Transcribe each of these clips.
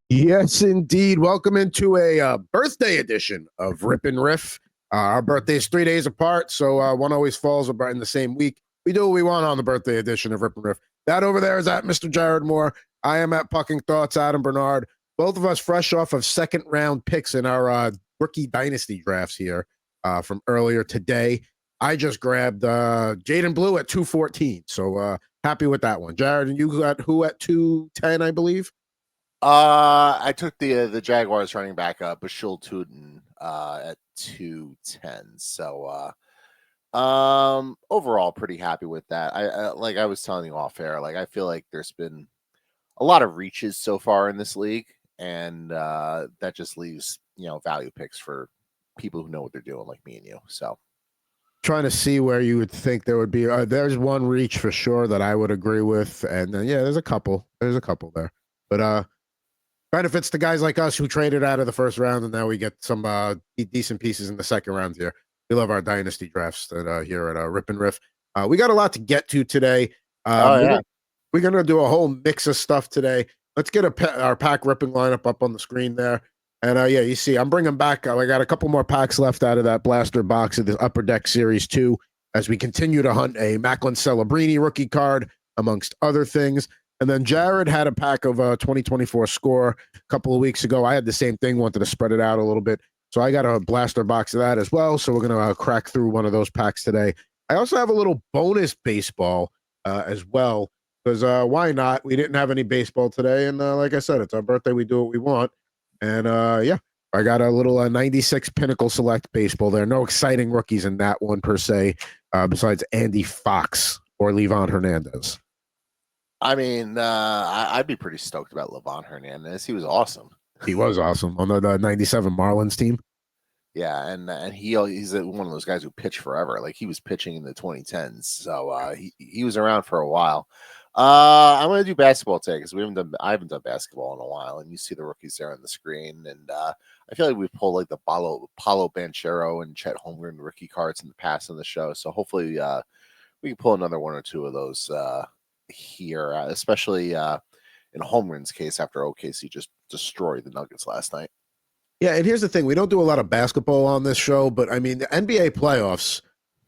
Yes, indeed. Welcome into a birthday edition of Rip N Riff. Our birthday is 3 days apart, so one always falls about in the same week. We do what we want on the birthday edition of Rip N Riff. That over there is at Mr. Jared Moore. I am at Pucking Thoughts, Adam Bernard. Both of us fresh off of second round picks in our rookie dynasty drafts here from earlier today. I just grabbed Jayden Blue at 214, so happy with that one. Jared, and you got who at 210, I believe? I took the Jaguars running back up, Bashul Tootin, at 210. So overall pretty happy with that. I like I was telling you off air, like I feel like there's been a lot of reaches so far in this league, and that just leaves value picks for people who know what they're doing, like me and you. So Trying to see where you would think there would be. There's one reach for sure that I would agree with, and yeah, there's a couple. There's a couple there, but benefits to guys like us who traded out of the first round, and now we get some decent pieces in the second round here. We love our dynasty drafts that, here at Rip N Riff. We got a lot to get to today. We're gonna do a whole mix of stuff today. Let's get our pack ripping lineup up on the screen there. And yeah, you see, I'm bringing back. I got a couple more packs left out of that blaster box of the Upper Deck Series 2 as we continue to hunt a Macklin Celebrini rookie card, amongst other things. And then Jared had a pack of 2024 score a couple of weeks ago. I had the same thing, wanted to spread it out a little bit. So I got a blaster box of that as well. So we're going to crack through one of those packs today. I also have a little bonus baseball as well, because why not? We didn't have any baseball today. And like I said, it's our birthday. We do what we want. And yeah, I got a little 96 Pinnacle Select baseball there. No exciting rookies in that one per se, besides Andy Fox or Levon Hernandez. I mean, I'd be pretty stoked about Levon Hernandez. He was awesome. He was awesome on the 97 Marlins team. Yeah, and he's one of those guys who pitched forever. Like he was pitching in the 2010s, so he was around for a while. I'm gonna do basketball today because I haven't done basketball in a while, and you see the rookies there on the screen, and I feel like we've pulled like the Paolo Banchero and Chet Holmgren rookie cards in the past on the show. So hopefully we can pull another one or two of those here, especially in Holmgren's case after OKC just destroyed the Nuggets last night. Yeah, and here's the thing. We don't do a lot of basketball on this show, but I mean, the NBA playoffs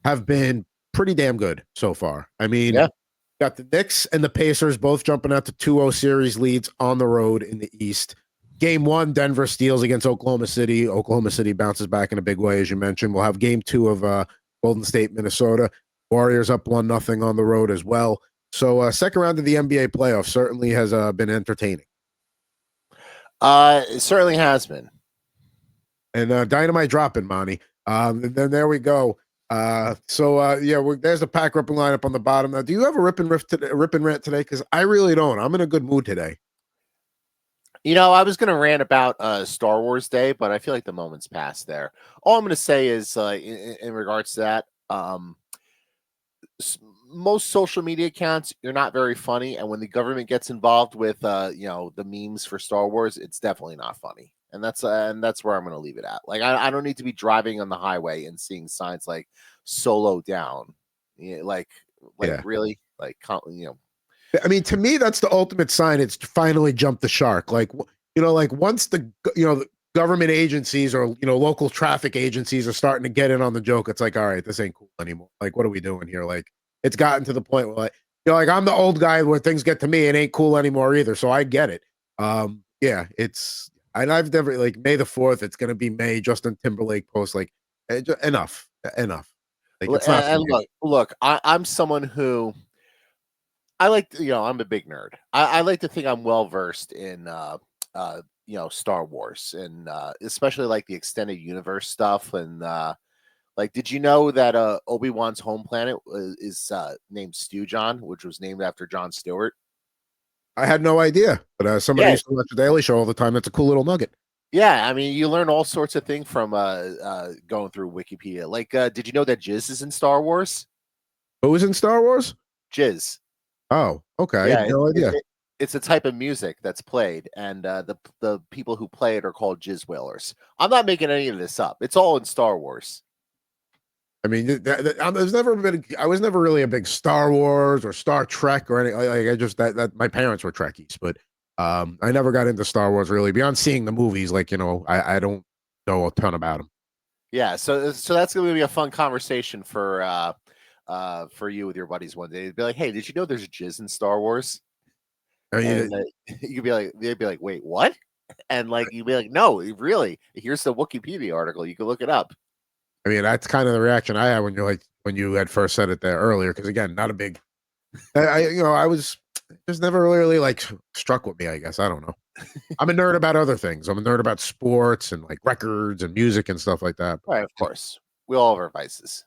have been pretty damn good so far. I mean, got the Knicks and the Pacers both jumping out to 2-0 series leads on the road in the East. Game 1, Denver steals against Oklahoma City. Oklahoma City bounces back in a big way, as you mentioned. We'll have Game 2 of Golden State, Minnesota. Warriors up 1-0 on the road as well. So second round of the NBA playoffs certainly has been entertaining. It certainly has been. And dynamite dropping, Monty. And then there we go. Yeah, there's the pack ripping lineup on the bottom. Now, do you have a rip and rant today? Because I really don't. I'm in a good mood today. I was going to rant about Star Wars Day, but I feel like the moment's passed there. All I'm going to say is in regards to that, most social media accounts, you're not very funny. And when the government gets involved with, the memes for Star Wars, it's definitely not funny. And that's where I'm going to leave it at. Like, I don't need to be driving on the highway and seeing signs like "Solo down," really, like. I mean, to me, that's the ultimate sign. It's finally jumped the shark. Like, once the government agencies or local traffic agencies are starting to get in on the joke, it's like, all right, this ain't cool anymore. Like, what are we doing here? Like, it's gotten to the point where, like, I'm the old guy where things get to me. It ain't cool anymore either. So I get it. Yeah, it's. And I've never, like, May the 4th, it's going to be May. Justin Timberlake post, like, enough. Like, it's not. Look, I'm someone who I like, I'm a big nerd. I like to think I'm well versed in, Star Wars and especially like the extended universe stuff. And like, did you know that Obi-Wan's home planet is named Stew John, which was named after Jon Stewart? I had no idea, but somebody used to watch the Daily Show all the time. That's a cool little nugget. Yeah, I mean, you learn all sorts of things from going through Wikipedia. Like, did you know that Jizz is in Star Wars? Who is in Star Wars? Jizz. Oh, okay. Yeah, no idea. It's a type of music that's played, and the people who play it are called Jizz Whalers. I'm not making any of this up. It's all in Star Wars. I mean, I was never really a big Star Wars or Star Trek or anything. Like, I just that my parents were Trekkies, but I never got into Star Wars really beyond seeing the movies. Like, I don't know a ton about them. Yeah, so that's going to be a fun conversation for you with your buddies one day. They'd be like, "Hey, did you know there's jizz in Star Wars?" I mean, And you'd be like, they'd be like, "Wait, what?" And like you'd be like, "No, really? Here's the Wikipedia article. You can look it up." that's kind of the reaction I had when you had first said it there earlier. Because again, not a big. I was just never really like struck with me. I guess I don't know. I'm a nerd about other things. I'm a nerd about sports and like records and music and stuff like that. Right, of course. We all have our vices.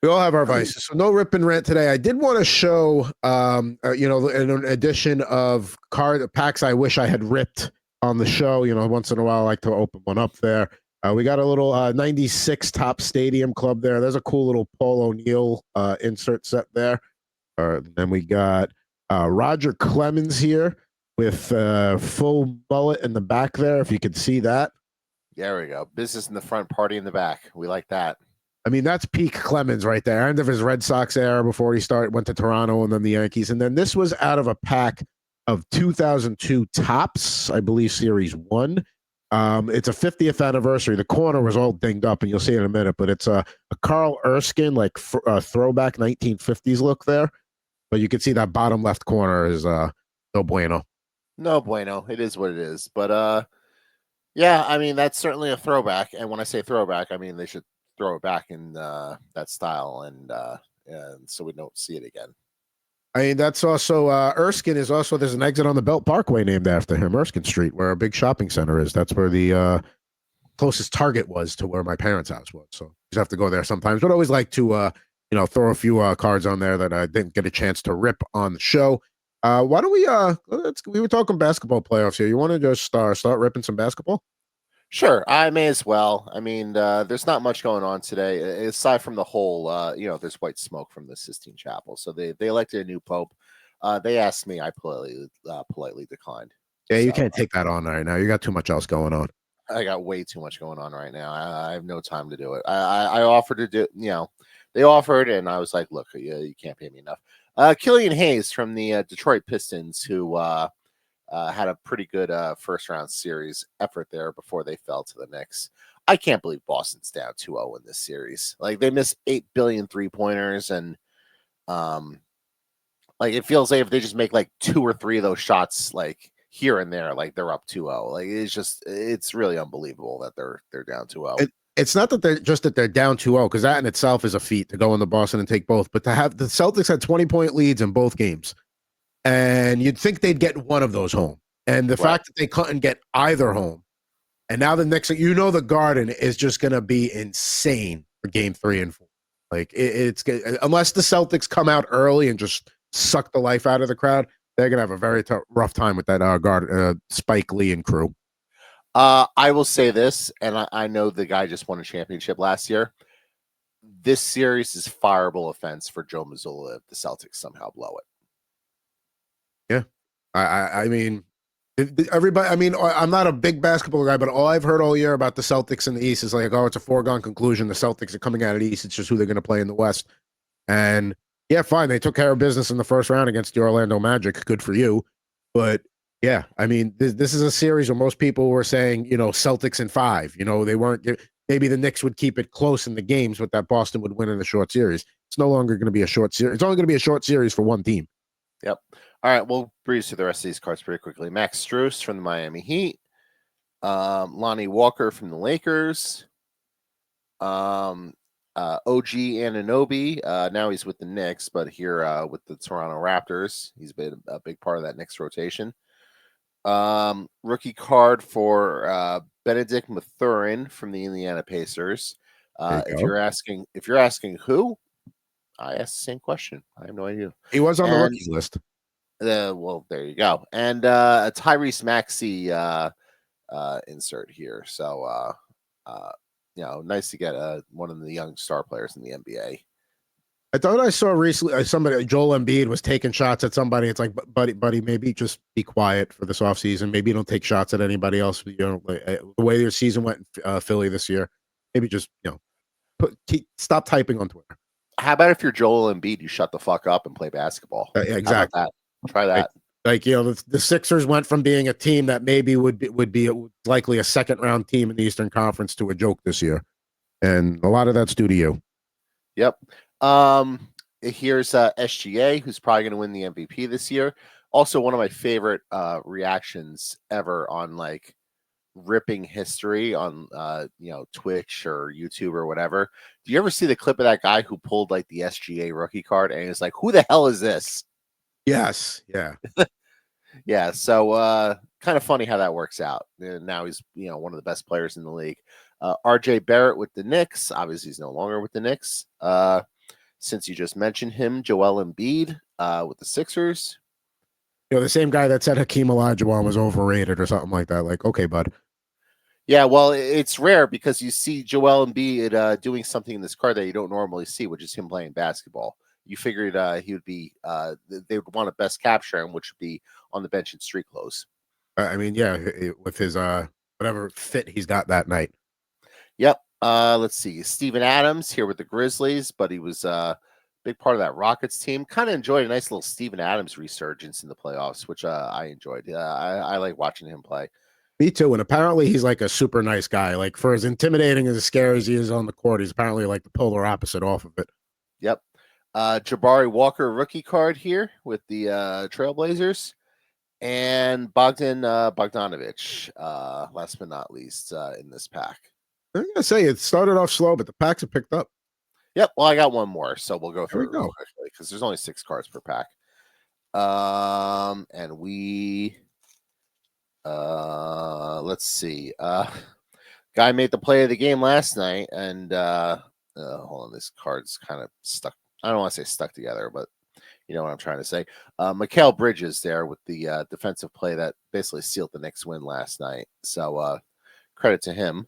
We all have our vices. So no rip and rant today. I did want to show, an edition of card packs I wish I had ripped on the show. Once in a while I like to open one up there. We got a little 96 Top Stadium Club there. There's a cool little Paul O'Neill insert set there. Then we got Roger Clemens here with full mullet in the back there, if you could see that. There we go. Business in the front, party in the back. We like that. I mean, that's peak Clemens right there. End of his Red Sox era before he went to Toronto and then the Yankees. And then this was out of a pack of 2002 Tops, I believe, Series 1. It's a 50th anniversary. The corner was all dinged up, and you'll see it in a minute, but it's a Carl Erskine, like throwback 1950s look there. But you can see that bottom left corner is no bueno. No bueno. It is what it is. But yeah, I mean, that's certainly a throwback. And when I say throwback, I mean they should throw it back in that style, and so we don't see it again. I mean, that's also Erskine is also, there's an exit on the Belt Parkway named after him, Erskine Street, where a big shopping center is. That's where the closest Target was to where my parents' house was. So you just have to go there sometimes. But I always like to throw a few cards on there that I didn't get a chance to rip on the show. Why don't we were talking basketball playoffs here. You want to just start ripping some basketball? Sure, I may as well. I mean, there's not much going on today aside from the whole. There's white smoke from the Sistine Chapel, so they elected a new pope. They asked me, I politely declined. Yeah, you can't take that on right now. You got too much else going on. I got way too much going on right now. I have no time to do it. I offered to do. They offered, and I was like, look, you can't pay me enough. Killian Hayes from the Detroit Pistons, who had a pretty good first round series effort there before they fell to the Knicks. I can't believe Boston's down 2-0 in this series. Like, they missed 8 billion 3-pointers, and like it feels like if they just make like 2 or 3 of those shots like here and there, like they're up 2-0. Like it's really unbelievable that they're down 2-0. It's not that they're down 2-0, because that in itself is a feat to go into Boston and take both. But to have the Celtics had 20-point leads in both games. And you'd think they'd get one of those home. And the fact that they couldn't get either home. And now the Knicks, the Garden is just going to be insane for game 3 and 4. Like, it's unless the Celtics come out early and just suck the life out of the crowd, they're going to have a very rough time with that Spike Lee and crew. I will say this, and I know the guy just won a championship last year. This series is fireable offense for Joe Mazzulla if the Celtics somehow blow it. Yeah. I mean, everybody, I mean, I'm not a big basketball guy, but all I've heard all year about the Celtics in the East is like, oh, it's a foregone conclusion. The Celtics are coming out of the East. It's just who they're going to play in the West. And yeah, fine. They took care of business in the first round against the Orlando Magic. Good for you. But yeah, I mean, this is a series where most people were saying, Celtics in 5. They weren't. Maybe the Knicks would keep it close in the games, but that Boston would win in the short series. It's no longer going to be a short series. It's only going to be a short series for one team. Yep. All right, we'll breeze through the rest of these cards pretty quickly. Max Strus from the Miami Heat. Lonnie Walker from the Lakers. OG Anunoby. Now he's with the Knicks, but here with the Toronto Raptors. He's been a big part of that Knicks rotation. Rookie card for Benedict Mathurin from the Indiana Pacers. If you're asking who, I asked the same question. I have no idea. He was on the rookies list. Well, there you go. And a Tyrese Maxey insert here. So, nice to get one of the young star players in the NBA. I thought I saw recently somebody, Joel Embiid, was taking shots at somebody. It's like, buddy, maybe just be quiet for this offseason. Maybe don't take shots at anybody else. The way your season went in Philly this year, maybe just stop typing on Twitter. How about if you're Joel Embiid, you shut the fuck up and play basketball? Exactly. Try that. Like, the Sixers went from being a team that maybe would be likely a second round team in the Eastern Conference to a joke this year, and a lot of that's due to you. Yep. Here's SGA, who's probably going to win the MVP this year. Also, one of my favorite reactions ever on like ripping history on Twitch or YouTube or whatever. Do you ever see the clip of that guy who pulled like the SGA rookie card and is like, "Who the hell is this?" Yes, yeah. Yeah, so kind of funny how that works out. And now he's one of the best players in the league. RJ Barrett with the Knicks. Obviously, he's no longer with the Knicks. Since you just mentioned him, Joel Embiid with the Sixers. The same guy that said Hakeem Olajuwon was overrated or something like that. Like, okay, bud. Yeah, well, it's rare because you see Joel Embiid doing something in this card that you don't normally see, which is him playing basketball. You figured he would be they would want a best capture him, which would be on the bench in street clothes. I mean, yeah, with his whatever fit he's got that night. Yep. Let's see. Steven Adams here with the Grizzlies, but he was a big part of that Rockets team. Kind of enjoyed a nice little Steven Adams resurgence in the playoffs, which I enjoyed. I like watching him play. Me too. And apparently he's like a super nice guy. Like, for as intimidating and as scary as he is on the court, he's apparently like the polar opposite off of it. Yep. Jabari Walker rookie card here with the Trailblazers. And Bogdan Bogdanovic, last but not least, in this pack. I'm gonna say it started off slow, but the packs have picked up. Yep. Well, I got one more, so we'll go through it real go. quickly because there's only 6 cards per pack. And we let's see. Guy made the play of the game last night, and hold on, this card's kind of stuck. I don't want to say stuck together, but you know what I'm trying to say. Mikal Bridges there with the defensive play that basically sealed the Knicks win last night. So credit to him.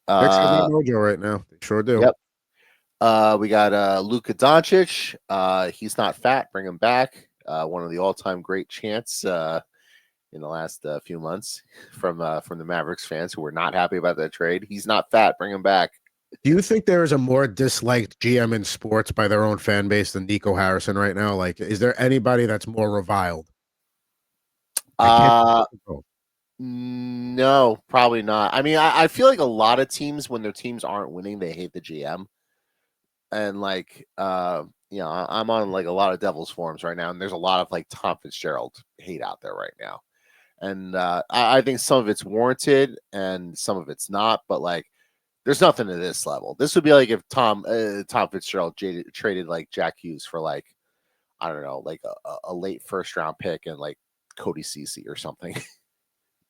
Knicks have that mojo right now. They sure do. Yep. We got Luka Doncic. He's not fat. Bring him back. One of the all-time great chants in the last few months from the Mavericks fans who were not happy about that trade. He's not fat. Bring him back. Do you think there is a more disliked GM in sports by their own fan base than Nico Harrison right now? Like, is there anybody that's more reviled? No, probably not. I mean, I feel like a lot of teams, when their teams aren't winning, they hate the GM. And like, I'm on like a lot of Devils forums right now, and there's a lot of like Tom Fitzgerald hate out there right now. And I think some of it's warranted and some of it's not, but like, there's nothing to this level. This would be like if Tom Fitzgerald traded like Jack Hughes for like, I don't know, like a late first round pick and like Cody Ceci or something.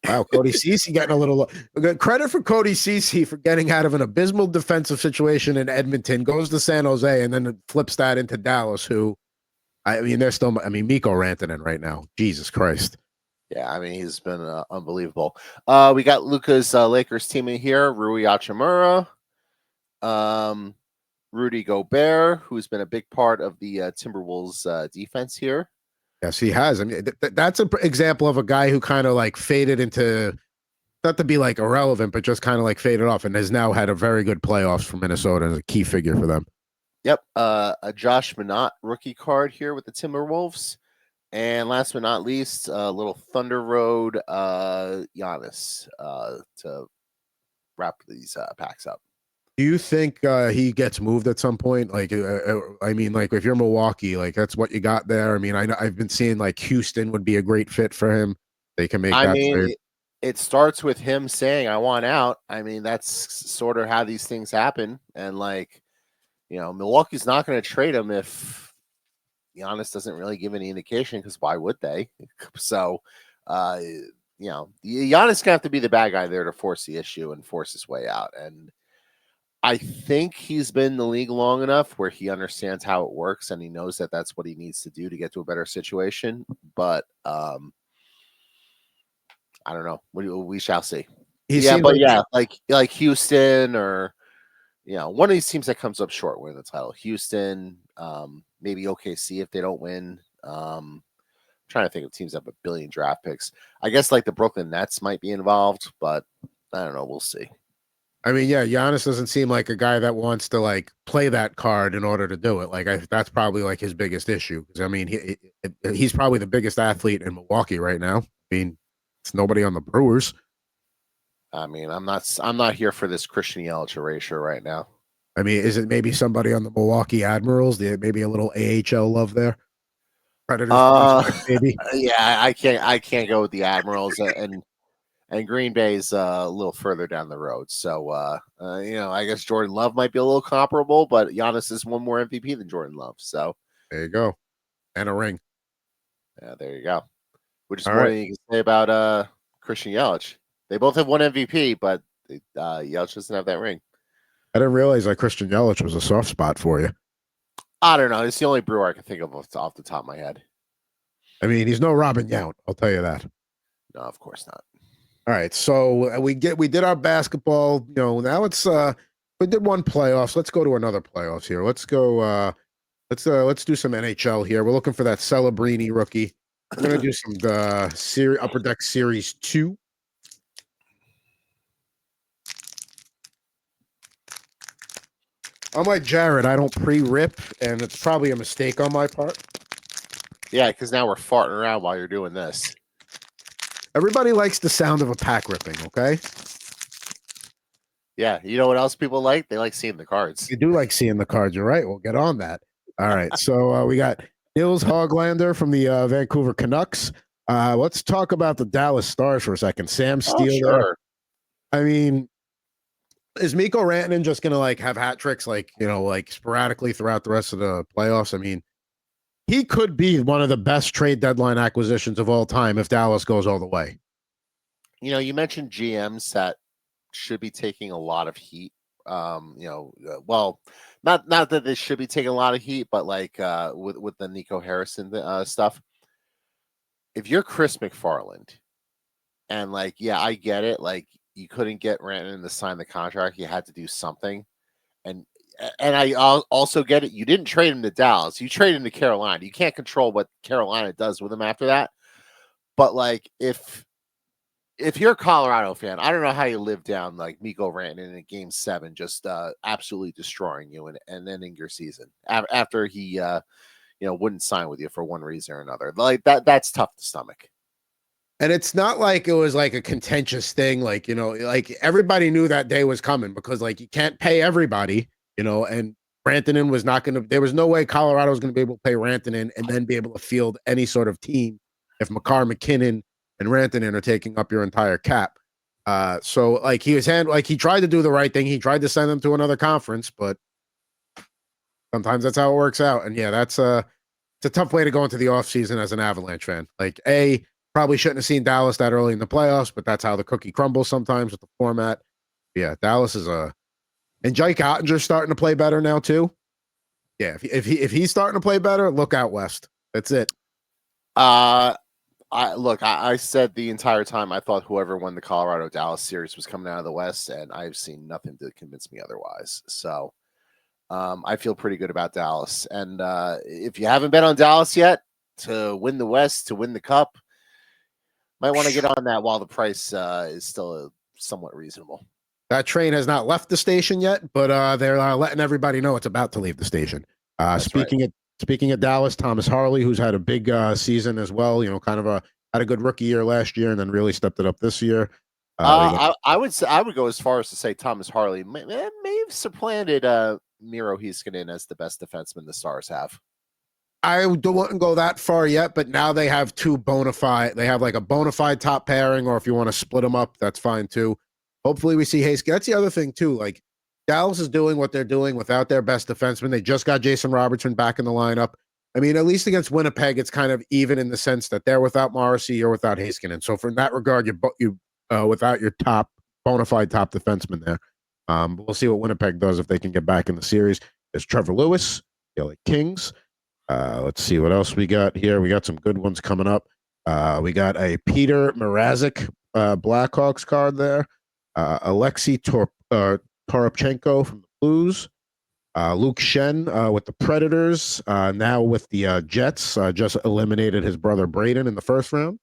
Wow, Cody Ceci getting a little credit for Cody Ceci for getting out of an abysmal defensive situation in Edmonton, goes to San Jose, and then flips that into Dallas, who, I mean, they're still, I mean, Mikko Rantanen right now. Jesus Christ. Yeah, I mean, he's been unbelievable. We got Luka's Lakers team in here, Rui Hachimura, Rudy Gobert, who's been a big part of the Timberwolves defense here. Yes, he has. I mean, that's an example of a guy who kind of like faded into, not to be like irrelevant, but just kind of like faded off and has now had a very good playoffs for Minnesota as a key figure for them. Yep. A Josh Minott rookie card here with the Timberwolves. And last but not least, little Thunder Road Giannis to wrap these packs up. Do you think he gets moved at some point? Like, I mean, like if you're Milwaukee, like that's what you got there. I mean, I've been seeing like Houston would be a great fit for him. They can make that trade. It starts with him saying, "I want out." I mean, that's sort of how these things happen. And like, Milwaukee's not going to trade him if Giannis doesn't really give any indication, because why would they? So, Giannis gonna have to be the bad guy there to force the issue and force his way out. And I think he's been in the league long enough where he understands how it works and he knows that that's what he needs to do to get to a better situation. But I don't know. We shall see. Like Houston or one of these teams that comes up short winning the title. Houston, maybe OKC if they don't win. Trying to think of teams that have a billion draft picks. I guess like the Brooklyn Nets might be involved, but I don't know. We'll see. I mean, yeah, Giannis doesn't seem like a guy that wants to like play that card in order to do it. Like, that's probably like his biggest issue. Because I mean, he's probably the biggest athlete in Milwaukee right now. I mean, it's nobody on the Brewers. I mean, I'm not here for this Christian Yelich erasure right now. I mean, is it maybe somebody on the Milwaukee Admirals? Maybe a little AHL love there. Predators prospect, maybe. Yeah, I can't go with the Admirals and Green Bay's a little further down the road. So I guess Jordan Love might be a little comparable, but Giannis is one more MVP than Jordan Love. So There you go, and a ring. yeah, there you go. Which is All more right. than you can say about Christian Yelich. They both have one MVP, but Yelich doesn't have that ring. I didn't realize like Christian Yelich was a soft spot for you. I don't know. It's the only Brewer I can think of off the top of my head. I mean, he's no Robin Yount. I'll tell you that. No, of course not. All right, so we did our basketball. Now we did one playoffs. Let's go to another playoffs here. Let's go. Let's do some NHL here. We're looking for that Celebrini rookie. We're gonna do some Upper Deck Series 2. I'm like Jared. I don't pre-rip, and it's probably a mistake on my part. Yeah, because now we're farting around while you're doing this. Everybody likes the sound of a pack ripping. Okay. Yeah, you know what else people like? They like seeing the cards. You do like seeing the cards. You're right. We'll get on that. All right. So we got Nils Hoglander from the Vancouver Canucks. Let's talk about the Dallas Stars for a second. Sam Steele. Sure. I mean, is Mikko Rantanen just going to like have hat tricks like sporadically throughout the rest of the playoffs? I mean, he could be one of the best trade deadline acquisitions of all time if Dallas goes all the way. You mentioned GMs that should be taking a lot of heat. Well, not that they should be taking a lot of heat, but like with the Nico Harrison stuff. If you're Chris McFarland, and like, yeah, I get it. Like, you couldn't get Rantanen to sign the contract; you had to do something, and I also get it. You didn't trade him to Dallas; you traded him to Carolina. You can't control what Carolina does with him after that. But like, if you're a Colorado fan, I don't know how you live down like Mikko Rantanen in Game 7, just absolutely destroying you and ending your season after he wouldn't sign with you for one reason or another. Like that's tough to stomach. And it's not like it was like a contentious thing. Like, like everybody knew that day was coming because like you can't pay everybody, and Rantanen was not going to, there was no way Colorado was going to be able to pay Rantanen and then be able to field any sort of team if Makar, McKinnon, and Rantanen are taking up your entire cap. So like he tried to do the right thing. He tried to send them to another conference, but sometimes that's how it works out. And yeah, it's a tough way to go into the offseason as an Avalanche fan. Like probably shouldn't have seen Dallas that early in the playoffs, but that's how the cookie crumbles sometimes with the format. Yeah, Dallas is and Jake Ottinger's starting to play better now too. Yeah, if he's starting to play better, look out west. That's it. I said the entire time I thought whoever won the Colorado Dallas series was coming out of the West, and I've seen nothing to convince me otherwise. So I feel pretty good about Dallas. And if you haven't bet on Dallas yet to win the West, to win the Cup, might want to get on that while the price is still somewhat reasonable. That train has not left the station yet, but they're letting everybody know it's about to leave the station. Speaking of Dallas, Thomas Harley, who's had a big season as well, kind of had a good rookie year last year and then really stepped it up this year. I would go as far as to say Thomas Harley may have supplanted Miro Heiskanen as the best defenseman the Stars have. I wouldn't go that far yet, but now they have they have like a bona fide top pairing, or if you want to split them up, that's fine too. Hopefully we see Heiskanen. That's the other thing too. Like Dallas is doing what they're doing without their best defenseman. They just got Jason Robertson back in the lineup. I mean, at least against Winnipeg, it's kind of even in the sense that they're without Morrissey, you're without Heiskanen. So from that regard, you without your top bona fide top defenseman there. We'll see what Winnipeg does if they can get back in the series. There's Trevor Lewis, the LA Kings. Let's see what else we got here. We got some good ones coming up. We got a Peter Mrazek Blackhawks card there. Alexei Toropchenko from the Blues. Luke Shen with the Predators. Now with the Jets. Just eliminated his brother Braden in the first round.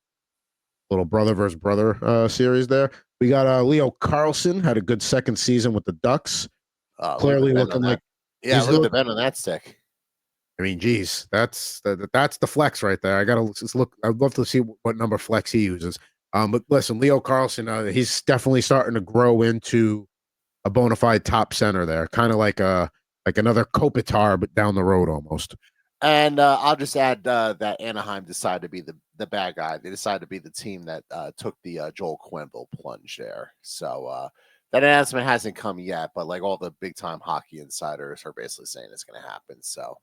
little brother versus brother series there. We got Leo Carlson, had a good second season with the Ducks. Look at the Clearly bend on looking like that. Yeah, he's look at look. the bend on that stick. I mean, geez, that's the flex right there. I gotta just look. I'd love to see what number flex he uses. But listen, Leo Carlson, he's definitely starting to grow into a bona fide top center there, kind of like another Kopitar, but down the road almost. And I'll just add that Anaheim decided to be the bad guy. They decided to be the team that took the Joel Quenneville plunge there. So that announcement hasn't come yet, but like all the big time hockey insiders are basically saying it's going to happen. So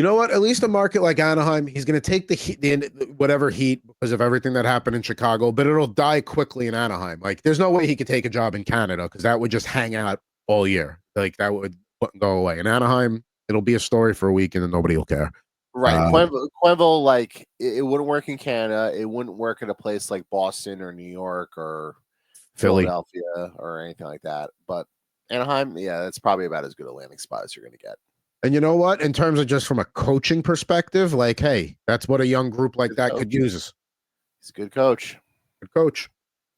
You know what? At least a market like Anaheim, he's going to take the heat, whatever heat because of everything that happened in Chicago, but it'll die quickly in Anaheim. Like, there's no way he could take a job in Canada because that would just hang out all year. Like, that wouldn't go away. In Anaheim, it'll be a story for a week and then nobody will care. right, Quenneville, like it wouldn't work in Canada. It wouldn't work at a place like Boston or New York or Philly. Philadelphia or anything like that. But Anaheim, yeah, that's probably about as good a landing spot as you're going to get. And you know what? In terms of just from a coaching perspective, like, hey, that's what a young group like that could use. He's a good coach. Good coach.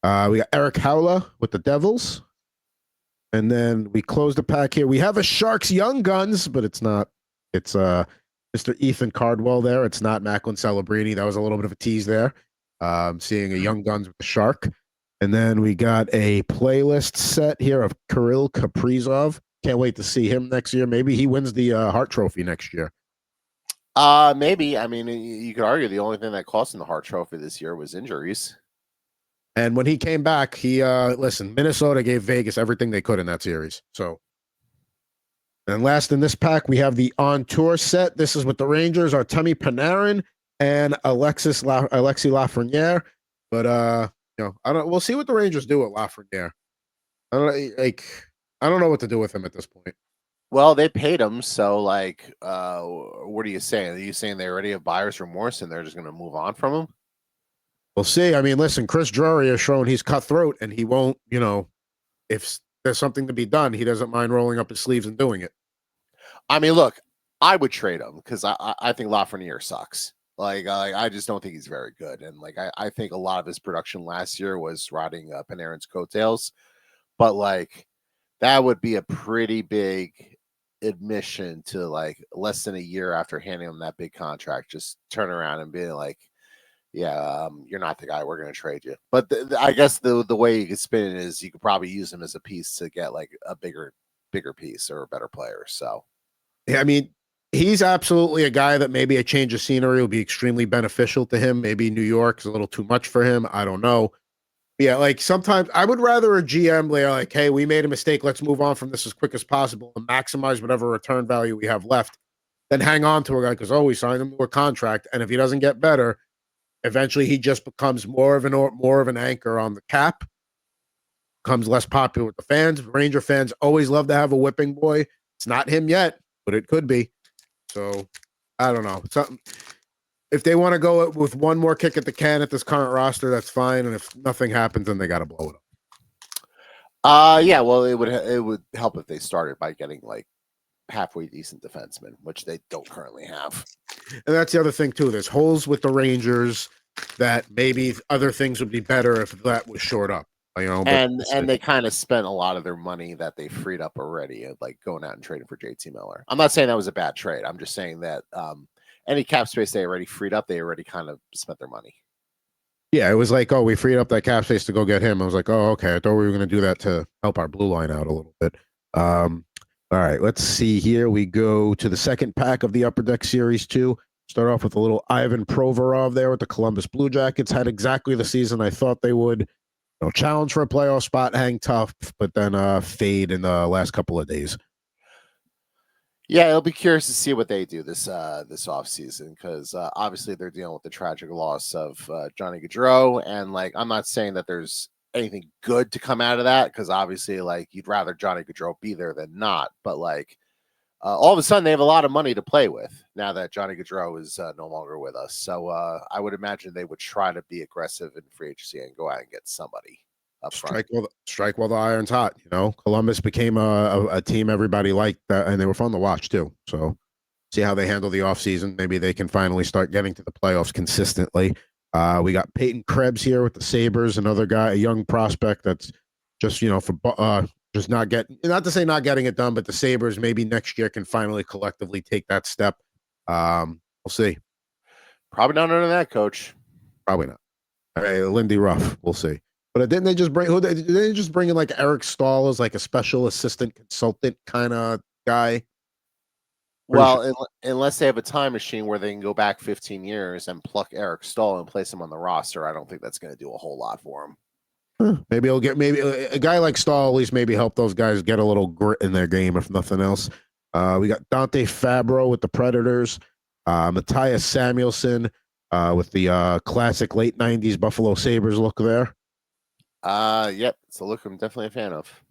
We got Eric Howler with the Devils. And then we close the pack here. We have a Sharks Young Guns, but it's not. It's Mr. Ethan Cardwell there. It's not Macklin Celebrini. That was a little bit of a tease there. Seeing a Young Guns with the Shark. And then we got a playlist set here of Kirill Kaprizov. Can't wait to see him next year. Maybe he wins the Hart Trophy next year. Maybe. I mean, you could argue the only thing that cost him the Hart Trophy this year was injuries. And when he came back, he listen, Minnesota gave Vegas everything they could in that series. So, and last in this pack, we have the on tour set. This is with the Rangers, Artemi Panarin and Alexis Lafreniere. But we'll see what the Rangers do with Lafreniere. I don't know what to do with him at this point. Well, they paid him, so like, what are you saying? Are you saying they already have buyer's remorse and they're just going to move on from him? We'll see. I mean, listen, Chris Drury has shown he's cutthroat, and he won't. If there's something to be done, he doesn't mind rolling up his sleeves and doing it. I mean, look, I would trade him because I think Lafreniere sucks. Like, I just don't think he's very good, and like I think a lot of his production last year was riding Panarin's coattails, but like that would be a pretty big admission to like less than a year after handing him that big contract, just turn around and be like, yeah, you're not the guy. We're going to trade you. But I guess the way you could spin it is you could probably use him as a piece to get like a bigger piece or a better player. So, yeah, I mean, he's absolutely a guy that maybe a change of scenery will be extremely beneficial to him. Maybe New York is a little too much for him. I don't know. Yeah, like sometimes I would rather a GM like, hey, we made a mistake. Let's move on from this as quick as possible and maximize whatever return value we have left than hang on to a guy because, oh, we signed him to a contract. And if he doesn't get better, eventually he just becomes more of an anchor on the cap, becomes less popular with the fans. Ranger fans always love to have a whipping boy. It's not him yet, but it could be. So I don't know. Something. If they want to go with one more kick at the can at this current roster, that's fine. And if nothing happens, then they got to blow it up. Yeah, well, it would help if they started by getting like halfway decent defensemen, which they don't currently have. And that's the other thing too. There's holes with the Rangers that maybe other things would be better if that was shored up. And they kind of spent a lot of their money that they freed up already, like going out and trading for JT Miller. I'm not saying that was a bad trade. I'm just saying that any cap space they already freed up, they already kind of spent their money. Yeah, it was like, oh, we freed up that cap space to go get him. I was like, oh, okay. I thought we were going to do that to help our blue line out a little bit. All right, let's see here. We go to the second pack of the Upper Deck Series 2. Start off with a little Ivan Provorov there with the Columbus Blue Jackets. Had exactly the season I thought they would. Challenge for a playoff spot, hang tough, but then fade in the last couple of days. Yeah, it'll be curious to see what they do this offseason because obviously they're dealing with the tragic loss of Johnny Gaudreau, and like I'm not saying that there's anything good to come out of that because obviously like you'd rather Johnny Gaudreau be there than not, but like all of a sudden they have a lot of money to play with now that Johnny Gaudreau is no longer with us. So I would imagine they would try to be aggressive in free agency and go out and get somebody. Strike while the iron's hot. Columbus became a team everybody liked, and they were fun to watch too. So see how they handle the offseason. Maybe they can finally start getting to the playoffs consistently. We got Peyton Krebs here with the Sabres, another guy, a young prospect that's just, for just not to say not getting it done, but the Sabres maybe next year can finally collectively take that step. We'll see. Probably not under that coach. Probably not. All right, Lindy Ruff. We'll see. But didn't they just bring did they just bring in like Eric Stahl as like a special assistant consultant kind of guy? Well, unless they have a time machine where they can go back 15 years and pluck Eric Stahl and place him on the roster, I don't think that's going to do a whole lot for him. Maybe he'll get a guy like Stahl at least maybe help those guys get a little grit in their game if nothing else. We got Dante Fabro with the Predators, Matthias Samuelson with the classic late '90s Buffalo Sabres look there. Yep, it's a look I'm definitely a fan of.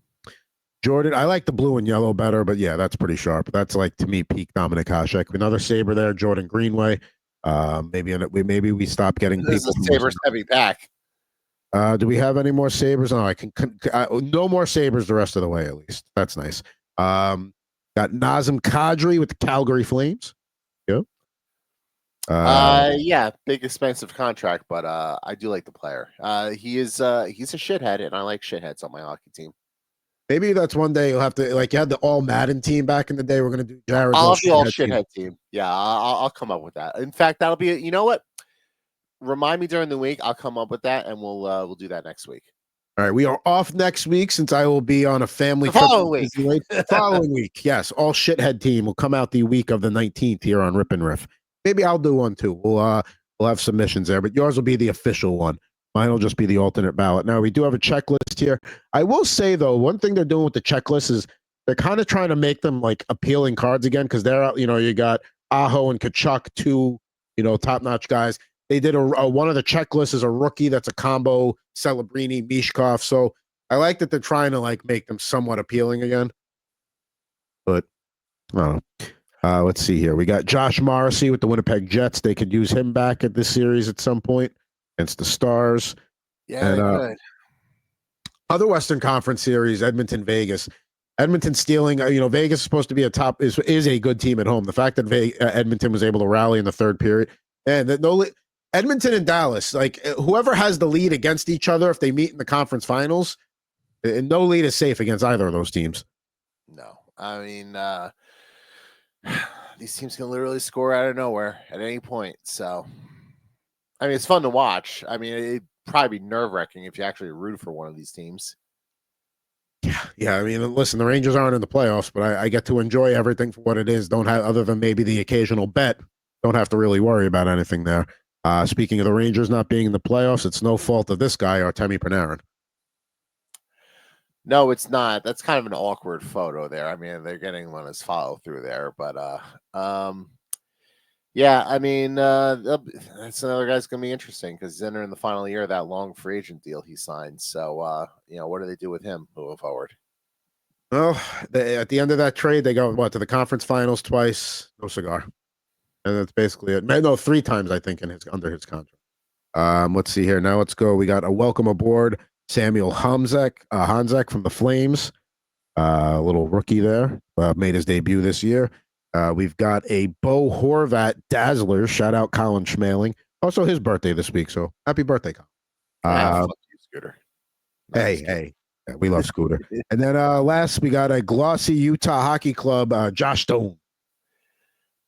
Jordan, I like the blue and yellow better, but yeah, that's pretty sharp. That's like to me peak Dominic Hasek. Another Sabre there, Jordan Greenway. Maybe we stop getting this people. Is a Sabres heavy pack. Do we have any more Sabres? No, I can no more Sabres the rest of the way, at least. That's nice. Got Nazem Kadri with the Calgary Flames. Yep. Yeah, big expensive contract, but I do like the player. He's a shithead, and I like shitheads on my hockey team. Maybe that's one day you'll have to, like, you had the all Madden team back in the day. We're going to do Jared's I'll be all shithead team. Yeah, I'll come up with that. In fact, that'll be, you know what? Remind me during the week. I'll come up with that, and we'll do that next week. All right, we are off next week since I will be on a family trip. Following week, yes, all shithead team will come out the week of the 19th here on Rip N Riff. Maybe I'll do one too. We'll have submissions there, but yours will be the official one. Mine will just be the alternate ballot. Now, we do have a checklist here. I will say, though, one thing they're doing with the checklist is they're kind of trying to make them like appealing cards again because they're, you got Aho and Kachuk, two, top-notch guys. They did one of the checklists is a rookie that's a combo, Celebrini, Mishkov. So I like that they're trying to like make them somewhat appealing again. But I don't know. Let's see here. We got Josh Morrissey with the Winnipeg Jets. They could use him back at this series at some point against the Stars. Yeah, and, good. Other Western Conference series, Edmonton, Vegas. Edmonton stealing, Vegas is supposed to be is a good team at home. The fact that Edmonton was able to rally in the third period, and Edmonton and Dallas, like whoever has the lead against each other, if they meet in the conference finals, no lead is safe against either of those teams. No, I mean, these teams can literally score out of nowhere at any point. So, I mean, it's fun to watch. I mean, it'd probably be nerve-wracking if you actually root for one of these teams. Yeah. I mean, listen, the Rangers aren't in the playoffs, but I get to enjoy everything for what it is. Don't have, other than maybe the occasional bet, don't have to really worry about anything there. Speaking of the Rangers not being in the playoffs, it's no fault of this guy, Artemi Panarin. No, it's not. That's kind of an awkward photo there. I mean, they're getting one as follow through there, but yeah, I mean, that's another guy's going to be interesting because he's entering the final year of that long free agent deal he signed. So, what do they do with him moving forward? Well, at the end of that trade, they go to the conference finals twice, no cigar, and that's basically it. No, 3 times I think under his contract. Let's see here. Now let's go. We got a welcome aboard, Samuel Hanzek from the Flames, a little rookie there, made his debut this year. We've got a Bo Horvat Dazzler. Shout out Colin Schmaling. Also his birthday this week, so happy birthday, Colin. Fuck you, Scooter. Hey. Yeah, we love Scooter. And then last, we got a glossy Utah Hockey Club, Josh Stone.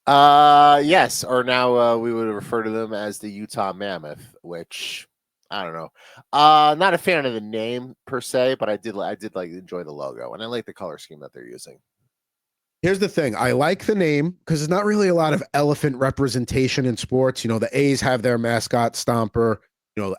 Yes, or now we would refer to them as the Utah Mammoth, which I don't know. Not a fan of the name per se, but I did like enjoy the logo, and I like the color scheme that they're using. Here's the thing. I like the name because there's not really a lot of elephant representation in sports. The A's have their mascot Stomper.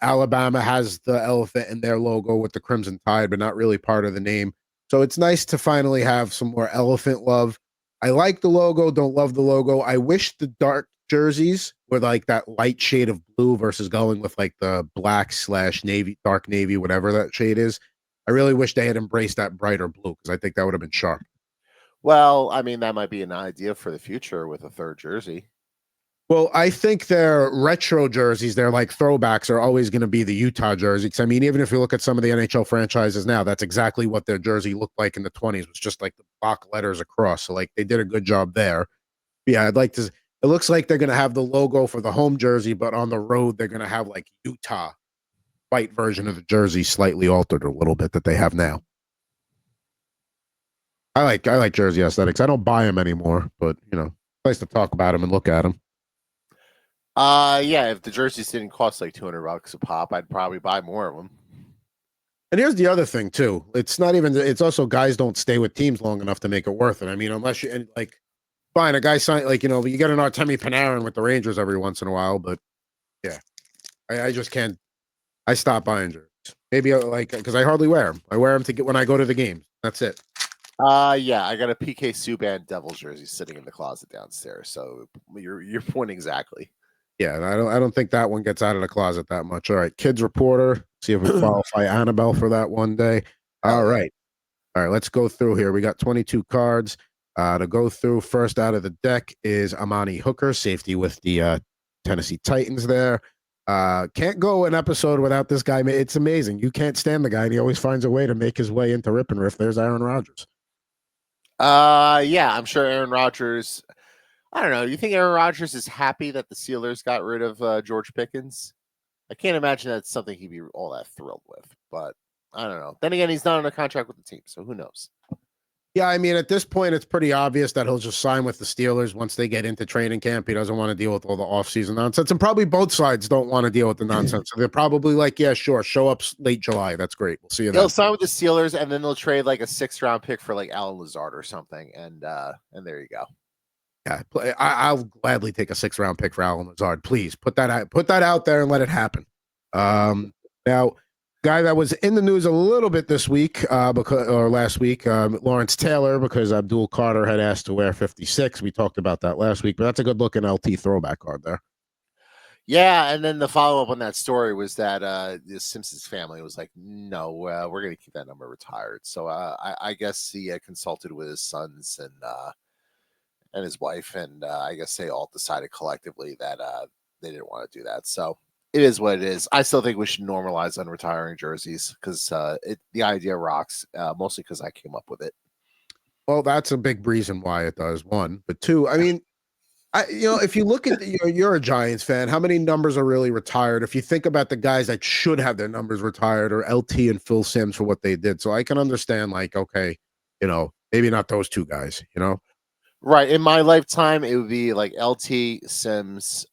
Alabama has the elephant in their logo with the Crimson Tide, but not really part of the name. So it's nice to finally have some more elephant love. I like the logo, don't love the logo. I wish the dark jerseys were like that light shade of blue versus going with like the black/navy, dark navy, whatever that shade is. I really wish they had embraced that brighter blue because I think that would have been sharp. Well, I mean, that might be an idea for the future with a third jersey. Well, I think their retro jerseys, their like throwbacks, are always going to be the Utah jersey. Because I mean, even if you look at some of the NHL franchises now, that's exactly what their jersey looked like in the 20s. It was just like the block letters across. So like they did a good job there. Yeah, I'd like to It looks like they're going to have the logo for the home jersey, but on the road they're going to have like Utah white version of the jersey, slightly altered a little bit that they have now. I like jersey aesthetics. I don't buy them anymore, but nice to talk about them and look at them. Yeah, if the jerseys didn't cost like $200 a pop, I'd probably buy more of them. And here's the other thing too. It's also guys don't stay with teams long enough to make it worth it. I mean, unless you like fine, a guy signed you get an Artemi Panarin with the Rangers every once in a while, but yeah. I just can't. I stop buying jerseys. Maybe because I hardly wear them. I wear them to get when I go to the games. That's it. Yeah, I got a PK Subban Devils jersey sitting in the closet downstairs. So your point exactly. Yeah, and I don't think that one gets out of the closet that much. All right, Kids Reporter. See if we qualify Annabelle for that one day. All right. Let's go through here. We got 22 cards to go through. First out of the deck is Amani Hooker, safety with the Tennessee Titans there. Can't go an episode without this guy. It's amazing. You can't stand the guy, and he always finds a way to make his way into Rip N Riff. There's Aaron Rodgers. Yeah, I'm sure Aaron Rodgers. I don't know. Do you think Aaron Rodgers is happy that the Steelers got rid of George Pickens? I can't imagine that's something he'd be all that thrilled with, but I don't know. Then again, he's not on a contract with the team, so who knows? Yeah, I mean, at this point, it's pretty obvious that he'll just sign with the Steelers once they get into training camp. He doesn't want to deal with all the offseason nonsense, and probably both sides don't want to deal with the nonsense. So they're probably like, yeah, sure, show up late July. That's great. We'll see you then. He'll sign with the Steelers, and then they'll trade like a 6th-round pick for like Alan Lazard or something, and there you go. Yeah, I'll gladly take a 6th-round pick for Alan Lazard. Please put that out there and let it happen. Now, guy that was in the news a little bit this week, last week, Lawrence Taylor, because Abdul Carter had asked to wear 56. We talked about that last week, but that's a good looking LT throwback card there. Yeah, and then the follow up on that story was that the Simpsons family was like, "No, we're going to keep that number retired." So I guess he consulted with his sons and his wife, and I guess they all decided collectively that they didn't want to do that. So it is what it is. I still think we should normalize unretiring jerseys because the idea rocks, mostly because I came up with it. Well, that's a big reason why it does. One, but two, I mean, if you look at you're a Giants fan, how many numbers are really retired? If you think about the guys that should have their numbers retired, or LT and Phil Simms for what they did, so I can understand, like, okay, maybe not those two guys, Right. In my lifetime, it would be like LT, Simms,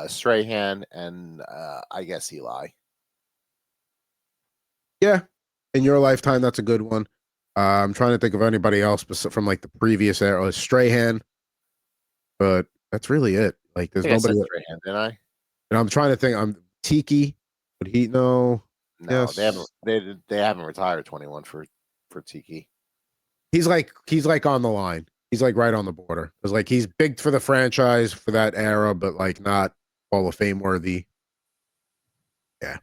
Strahan, and I guess Eli. Yeah, in your lifetime, that's a good one. I'm trying to think of anybody else from like the previous era. Strahan, but that's really it. Like, there's nobody. Strahan, didn't I? And I'm trying to think. I'm Tiki. Would he know? No, Yes. they haven't retired 21 for Tiki. He's like on the line. He's like right on the border. It's like he's big for the franchise for that era, but like not Hall of Fame worthy. Yeah.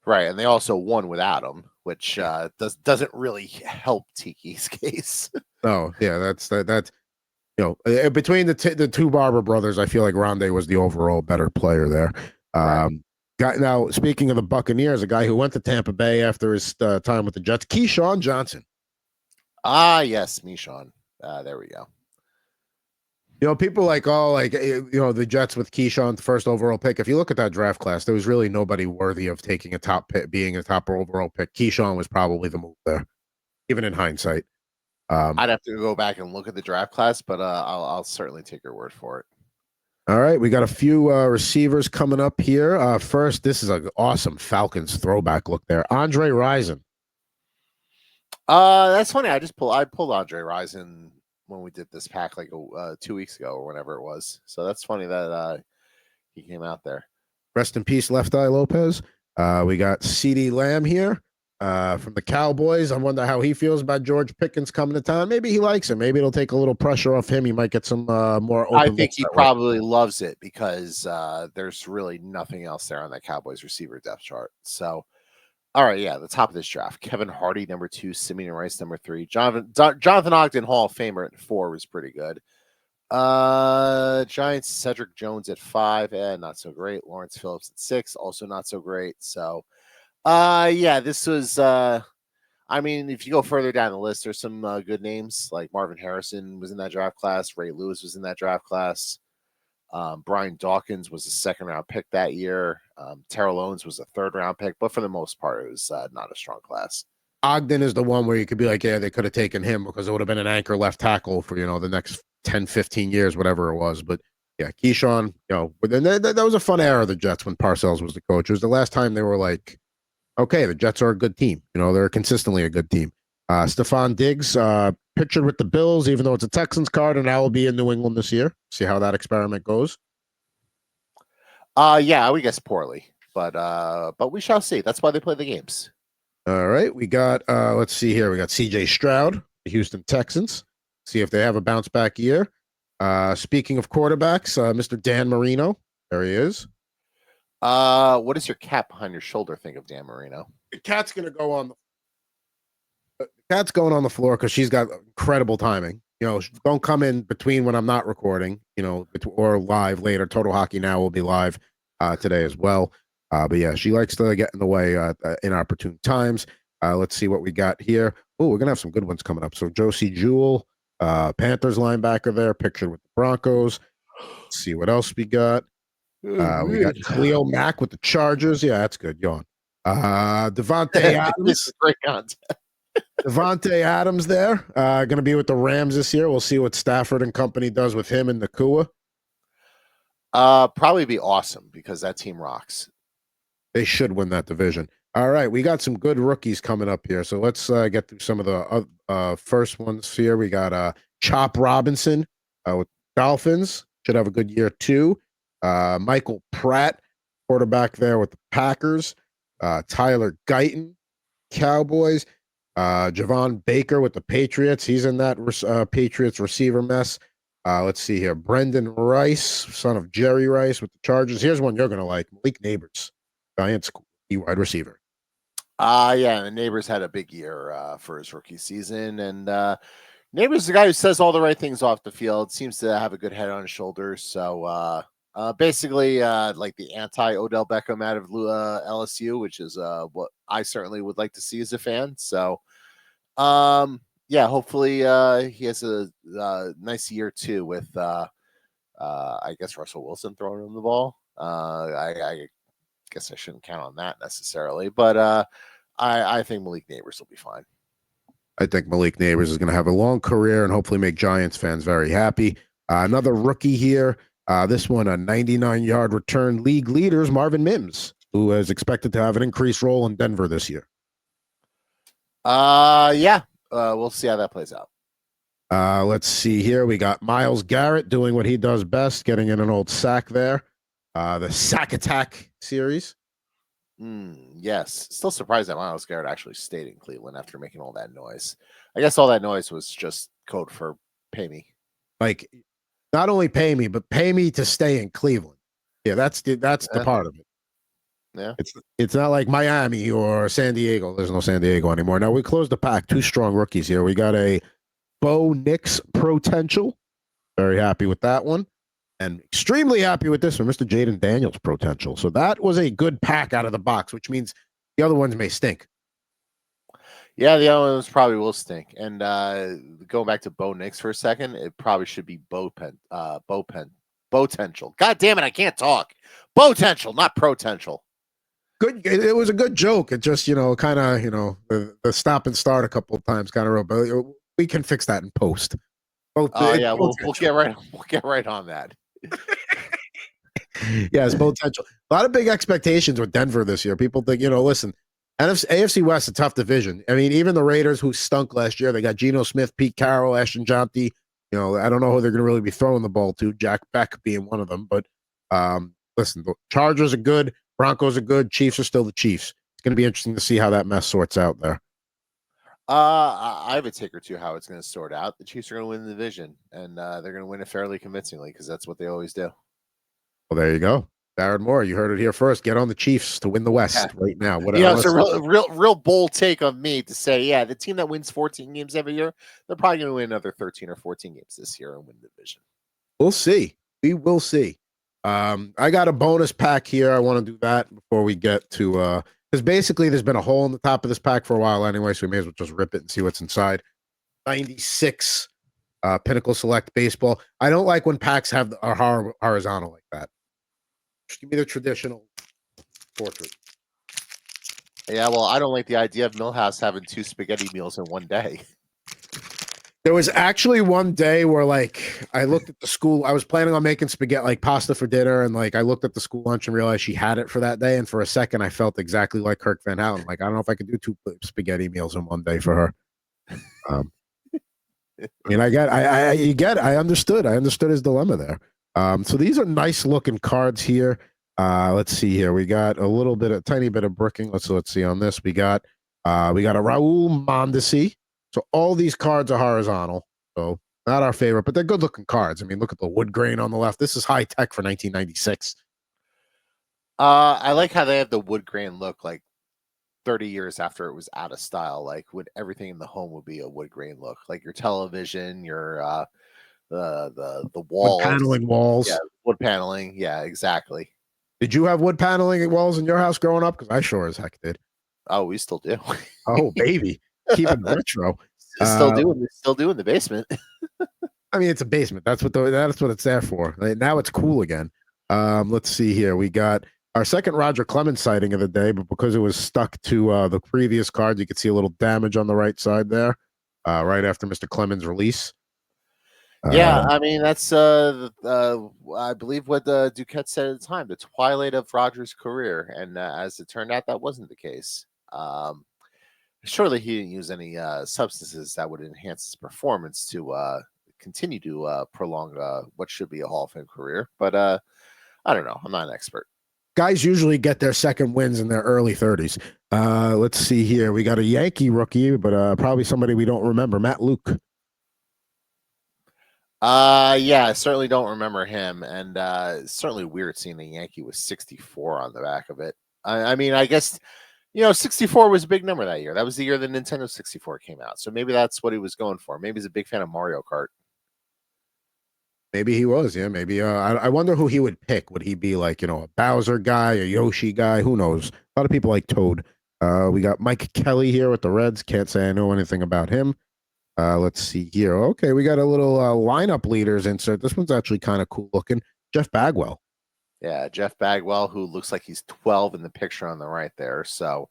Right, and they also won without him, which doesn't really help Tiki's case. No, yeah, that's between the two Barber brothers, I feel like Rondé was the overall better player there. Right. Now, speaking of the Buccaneers, a guy who went to Tampa Bay after his time with the Jets, Keyshawn Johnson. Ah, yes, Mishon. There we go. People the Jets with Keyshawn, the first overall pick. If you look at that draft class, there was really nobody worthy of taking a top pick, being a top overall pick. Keyshawn was probably the move there, even in hindsight. I'd have to go back and look at the draft class, but I'll certainly take your word for it. All right, we got a few receivers coming up here. First, this is an awesome Falcons throwback look there. Andre Rison. That's funny. I pulled Andre Rison when we did this pack like 2 weeks ago or whenever it was. So that's funny that he came out there. Rest in peace, Left Eye Lopez. We got CeeDee Lamb here from the Cowboys. I wonder how he feels about George Pickens coming to town. Maybe he likes him. Maybe it'll take a little pressure off him. He might get some more open. I think he probably loves it because there's really nothing else there on that Cowboys receiver depth chart. So, all right, yeah, the top of this draft: Kevin Hardy, number 2; Simeon Rice, number 3; Jonathan Ogden, Hall of Famer at 4 was pretty good. Giants, Cedric Jones at 5, not so great. Lawrence Phillips at 6, also not so great. So, yeah, this was. I mean, if you go further down the list, there's some good names like Marvin Harrison was in that draft class. Ray Lewis was in that draft class. Brian Dawkins was a second-round pick that year. Terrell Owens was a third-round pick, but for the most part, it was not a strong class. Ogden is the one where you could be like, yeah, they could have taken him because it would have been an anchor left tackle for, the next 10, 15 years, whatever it was. But yeah, Keyshawn, but then that was a fun era of the Jets when Parcells was the coach. It was the last time they were like, okay, the Jets are a good team. They're consistently a good team. Stephon Diggs, pictured with the Bills, even though it's a Texans card, and now will be in New England this year. See how that experiment goes. Yeah, we guess poorly, but we shall see. That's why they play the games. All right, we got let's see here. We got CJ Stroud, the Houston Texans. See if they have a bounce back year. Speaking of quarterbacks, Mr. Dan Marino, there he is. What does your cat behind your shoulder think of Dan Marino? The cat's gonna go on the cat's going on the floor because she's got incredible timing. Don't come in between when I'm not recording, or live later. Total Hockey Now will be live today as well. But yeah, she likes to get in the way inopportune times. Let's see what we got here. Oh, we're going to have some good ones coming up. So Josie Jewell, Panthers linebacker there, pictured with the Broncos. Let's see what else we got. We got Khalil Mack with the Chargers. Yeah, that's good. Yawn. Devontae Adams. Great content. Devontae Adams there. Going to be with the Rams this year. We'll see what Stafford and company does with him and Nakua. Probably be awesome because that team rocks. They should win that division. All right, we got some good rookies coming up here. So let's get through some of the first ones here. We got Chop Robinson with Dolphins. Should have a good year too. Michael Pratt, quarterback there with the Packers. Tyler Guyton, Cowboys. Javon Baker with the Patriots. He's in that Patriots receiver mess. Let's see here. Brendan Rice, son of Jerry Rice with the Chargers. Here's one you're going to like. Malik Neighbors, Giants wide receiver. Yeah, the Neighbors had a big year for his rookie season. And Neighbors is the guy who says all the right things off the field, seems to have a good head on his shoulders. So basically like the anti-Odell Beckham out of LSU, which is what I certainly would like to see as a fan. So yeah, hopefully he has a nice year too with I guess Russell Wilson throwing him the ball. I guess I shouldn't count on that necessarily, but I think Malik Neighbors will be fine. I think Malik Neighbors is going to have a long career and hopefully make Giants fans very happy. Another rookie here. This one, a 99-yard return, league leaders, Marvin Mims, who is expected to have an increased role in Denver this year. Yeah, we'll see how that plays out. Let's see here. We got Myles Garrett doing what he does best, getting in an old sack there. The Sack Attack series. Yes. Still surprised that Myles Garrett actually stayed in Cleveland after making all that noise. I guess all that noise was just code for pay me. Like, not only pay me, but pay me to stay in Cleveland. Yeah, that's the part of it. Yeah. It's not like Miami or San Diego. There's no San Diego anymore. Now, we closed the pack. Two strong rookies here. We got a Bo Nix potential. Very happy with that one. And extremely happy with this one, Mr. Jayden Daniels potential. So that was a good pack out of the box, which means the other ones may stink. Yeah, the other ones probably will stink. And going back to Bo Nix for a second, it probably should be Potential. God damn it, I can't talk. Potential, not potential. Good. It was a good joke. It just, kind of, the stop and start a couple of times kind of wrote, but we can fix that in post. Yeah, we'll get right on that. Yes, potential. A lot of big expectations with Denver this year. People think, listen, AFC West, a tough division. I mean, even the Raiders, who stunk last year, they got Geno Smith, Pete Carroll, Ashton Jonty. I don't know who they're going to really be throwing the ball to, Jack Beck being one of them. But listen, the Chargers are good. Broncos are good. Chiefs are still the Chiefs. It's going to be interesting to see how that mess sorts out there. I have a take or two how it's going to sort out. The Chiefs are going to win the division, and they're going to win it fairly convincingly because that's what they always do. Well, there you go. Darren Moore, you heard it here first. Get on the Chiefs to win the West right now. It's a real bold take of me to say, yeah, the team that wins 14 games every year, they're probably going to win another 13 or 14 games this year and win the division. We'll see. We will see. I got a bonus pack here. I want to do that before we get to because basically there's been a hole in the top of this pack for a while anyway, so we may as well just rip it and see what's inside. 96 Pinnacle Select Baseball. I don't like when packs are horizontal like that. Just give me the traditional portrait. Yeah, well, I don't like the idea of Millhouse having 2 spaghetti meals in one day. There was actually one day where, like, I looked at the school. I was planning on making spaghetti, like pasta for dinner, and like I looked at the school lunch and realized she had it for that day. And for a second, I felt exactly like Kirk Van Houten. Like, I don't know if I could do 2 spaghetti meals in one day for her. I mean, I understood his dilemma there. So these are nice looking cards here. Let's see here. We got a tiny bit of bricking. Let's see on this. We got a Raul Mondesi. So all these cards are horizontal. So not our favorite, but they're good looking cards. I mean, look at the wood grain on the left. This is high tech for 1996. I like how they have the wood grain look, like 30 years after it was out of style. Like, would everything in the home would be a wood grain look, like your television, your the walls, wood paneling walls. Yeah, wood paneling. Yeah, exactly. Did you have wood paneling walls in your house growing up? Because I sure as heck did. Oh, we still do. Oh, baby. Keep it retro. Still do in the basement. I mean, it's a basement. That's what it's there for. Now it's cool again. Let's see here. We got our second Roger Clemens sighting of the day, but because it was stuck to the previous card, you could see a little damage on the right side there, right after Mr. Clemens' release. Yeah, I mean, that's I believe what Duquette said at the time, the twilight of Rogers' career, and as it turned out, that wasn't the case. Surely he didn't use any substances that would enhance his performance to continue to prolong what should be a Hall of Fame career. But I don't know. I'm not an expert. Guys usually get their second wins in their early 30s. Let's see here. We got a Yankee rookie, but probably somebody we don't remember, Matt Luke. Yeah, I certainly don't remember him, and it's certainly weird seeing the Yankee with 64 on the back of it. I mean, I guess 64 was a big number that year. That was the year the Nintendo 64 came out, so maybe that's what he was going for. Maybe he's a big fan of Mario Kart. Maybe he was, yeah. Maybe I wonder who he would pick. Would he be like a Bowser guy, a Yoshi guy? Who knows? A lot of people like Toad. We got Mike Kelly here with the Reds. Can't say I know anything about him. Let's see here. Okay, we got a little lineup leaders insert. This one's actually kind of cool looking. Jeff Bagwell. Yeah, Jeff Bagwell, who looks like he's 12 in the picture on the right there. So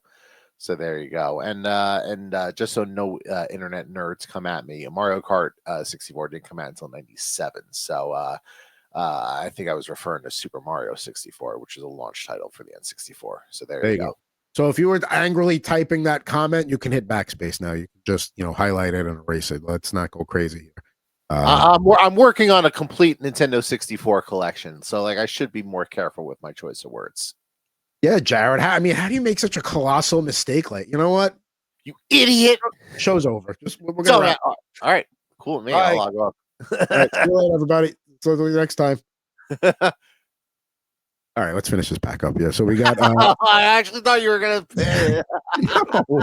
there you go. And just so no internet nerds come at me, Mario Kart 64 didn't come out until 97. So I think I was referring to Super Mario 64, which is a launch title for the N64. So there you go. So if you were angrily typing that comment, you can hit backspace now. You can just highlight it and erase it. Let's not go crazy here. I'm working on a complete Nintendo 64 collection, so like I should be more careful with my choice of words. Yeah, Jared. How do you make such a colossal mistake? Like, you know what? You idiot! Show's over. We're gonna all right, cool with me. I'll log off. All right, see you later, everybody. So see you next time. All right, let's finish this pack up here. So we got. I actually thought you were gonna. No.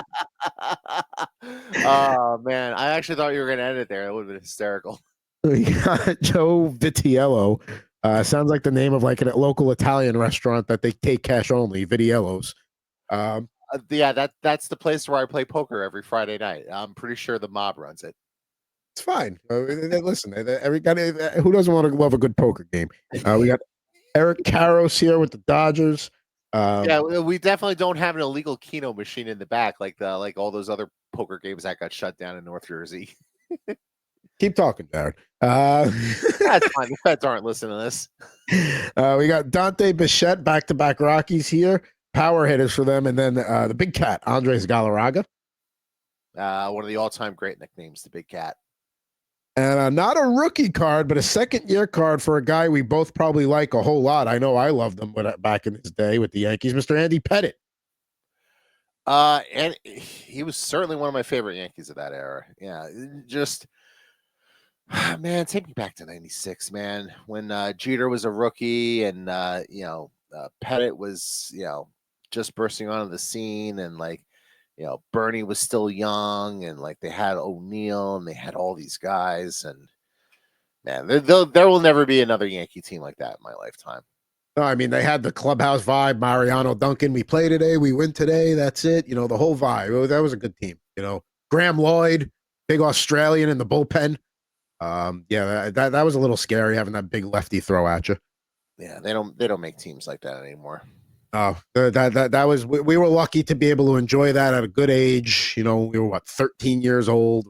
Oh man, I actually thought you were gonna end it there. It would have been hysterical. We got Joe Vitiello. Sounds like the name of like a local Italian restaurant that they take cash only. Vitiello's. Yeah, that's the place where I play poker every Friday night. I'm pretty sure the mob runs it. It's fine. Listen, everybody who doesn't want to love a good poker game. We got Eric Karros here with the Dodgers. Yeah, we definitely don't have an illegal Keno machine in the back like all those other poker games that got shut down in North Jersey. Keep talking, Jared. That's fine. The feds aren't listening to this. We got Dante Bichette, back-to-back Rockies here. Power hitters for them. And then the Big Cat, Andres Galarraga. One of the all-time great nicknames, the Big Cat. And not a rookie card, but a second-year card for a guy we both probably like a whole lot. I know I loved him back in his day with the Yankees, Mr. Andy Pettitte. And he was certainly one of my favorite Yankees of that era. Yeah, just, man, take me back to 96, man, when Jeter was a rookie and, Pettitte was, just bursting onto the scene, and like, Bernie was still young, and like they had O'Neill and they had all these guys, and man, there will never be another Yankee team like that in my lifetime. No, I mean, they had the clubhouse vibe. Mariano Duncan, we play today, we win today. That's it. The whole vibe. That was a good team. Graham Lloyd, big Australian in the bullpen. Yeah, that was a little scary having that big lefty throw at you. Yeah, they don't make teams like that anymore. Oh, that was we were lucky to be able to enjoy that at a good age. We were 13 years old,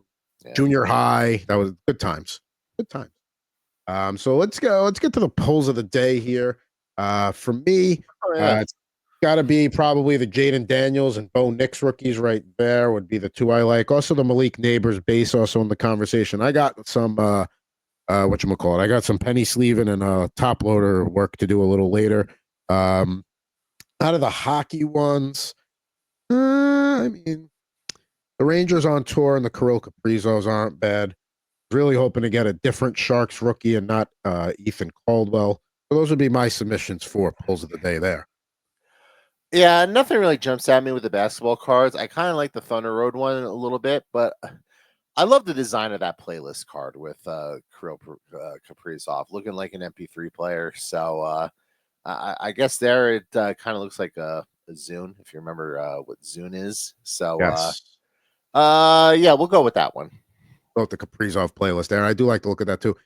junior high. That was good times. Good times. So let's get to the polls of the day here. For me, it's got to be probably the Jayden Daniels and Bo Nix rookies right there would be the two I like. Also the Malik Neighbors base also in the conversation. I got some whatchamacallit. I got some penny sleeving and top loader work to do a little later. Out of the hockey ones, I mean, the Rangers on tour and the Kirill Kaprizovs aren't bad. Really hoping to get a different Sharks rookie and not Ethan Caldwell. So those would be my submissions for polls of the day there. Yeah, nothing really jumps at me with the basketball cards. I kind of like the Thunder Road one a little bit, but I love the design of that playlist card with Kirill Kaprizov looking like an MP3 player. So I guess there it kind of looks like a Zune, if you remember what Zune is. So Yes. Yeah, we'll go with that one. Both the Kaprizov playlist there. I do like to look at that too.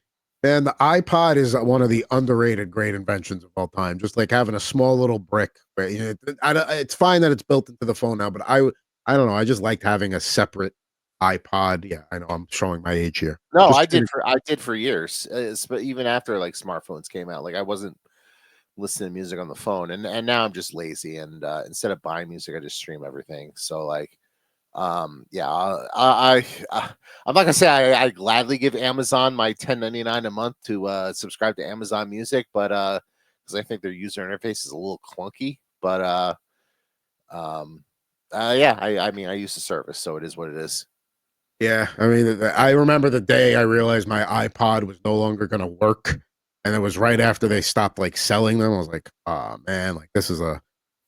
And the iPod is one of the underrated great inventions of all time. Just like having a small little brick. Where, it's fine that it's built into the phone now, but I don't know. I just liked having a separate iPod. Yeah, I know I'm showing my age here. No, Just I did for years, but even after like smartphones came out, like I wasn't listening to music on the phone, and now I'm just lazy, and instead of buying music, I just stream everything. So like, yeah, I'm not gonna say I gladly give Amazon my $10.99 a month to subscribe to Amazon Music, but because I think their user interface is a little clunky, but yeah, I mean I use the service, so it is what it is. Yeah, I mean, I remember the day I realized my iPod was no longer going to work, and it was right after they stopped like selling them. I was like, "Oh man, like this is a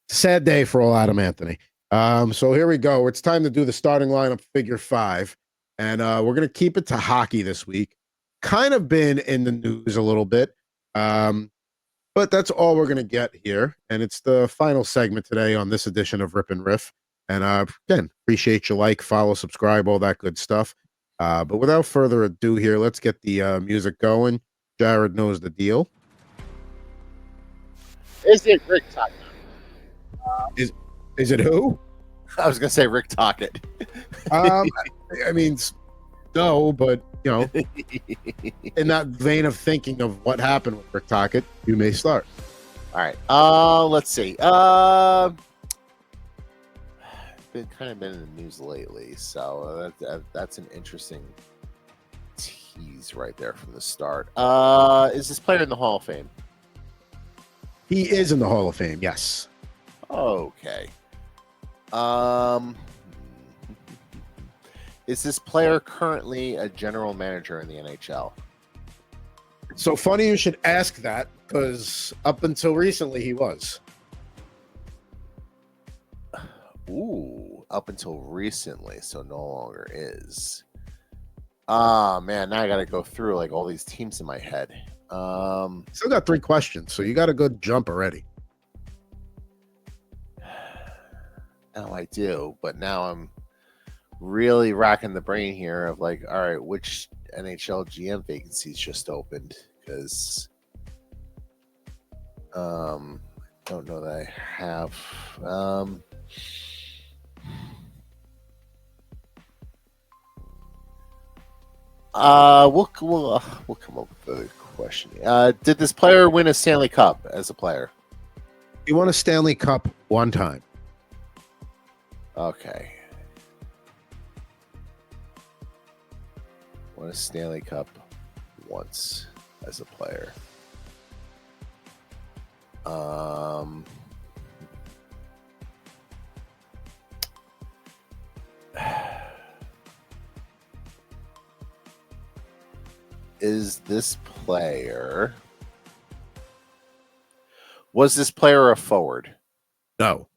sad day for old Adam Anthony." So here we go. It's time to do the starting lineup figure five, and we're gonna keep it to hockey this week. Kind of been in the news a little bit, but that's all we're gonna get here, and it's the final segment today on this edition of Rip and Riff. And again, appreciate your like, follow, subscribe, all that good stuff. But without further ado, here, let's get the music going. Jared knows the deal. Is it Rick Tockett? Is it who? I was gonna say Rick Tockett. I mean, no, but in that vein of thinking of what happened with Rick Tockett, you may start. All right. Let's see. Been in the news lately, so that's an interesting tease right there from the start. Is this player in the Hall of Fame? He is in the Hall of Fame, yes. Okay. Is this player currently a general manager in the NHL? So funny you should ask that, because up until recently he was. Ooh, up until recently, so no longer is. Ah, man, now I got to go through like all these teams in my head. Still got 3 questions, so you got a good jump already. Now I do, but now I'm really racking the brain here of like, all right, which NHL GM vacancies just opened? Because don't know that I have. We'll come up with a question. Did this player win a Stanley Cup as a player? He won a Stanley Cup 1 time. Okay. Won a Stanley Cup once as a player. Was this player a forward? No.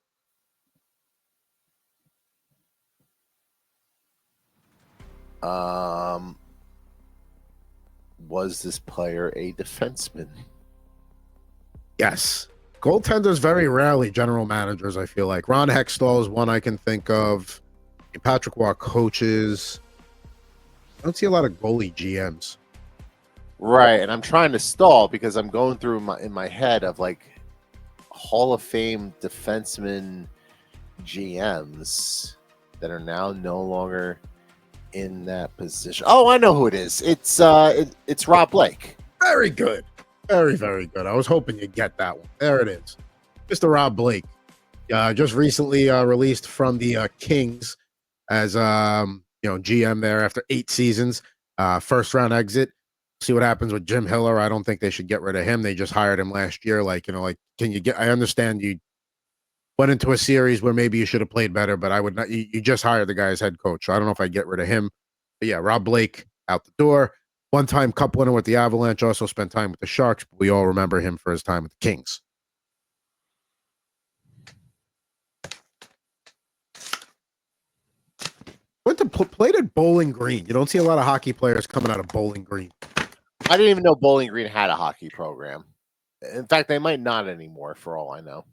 Was this player a defenseman? Yes. Goaltenders very rarely general managers, I feel like. Ron Hextall is one I can think of. Patrick Waugh coaches. I don't see a lot of goalie GMs. Right, and I'm trying to stall because I'm going through in my head of like Hall of Fame defenseman GMs that are now no longer in that position. Oh, I know who it is. It's Rob Blake. Very good. Very, very good. I was hoping you'd get that one. There it is. Mr. Rob Blake. Just recently released from the Kings as GM there after 8 seasons. First round exit. See what happens with Jim Hiller. I don't think they should get rid of him. They just hired him last year. Can you get? I understand you went into a series where maybe you should have played better, but I would not. You just hired the guy as head coach, so I don't know if I'd get rid of him. But yeah, Rob Blake out the door. One-time Cup winner with the Avalanche. Also spent time with the Sharks. But we all remember him for his time with the Kings. Played at Bowling Green. You don't see a lot of hockey players coming out of Bowling Green. I didn't even know Bowling Green had a hockey program. In fact, they might not anymore, for all I know.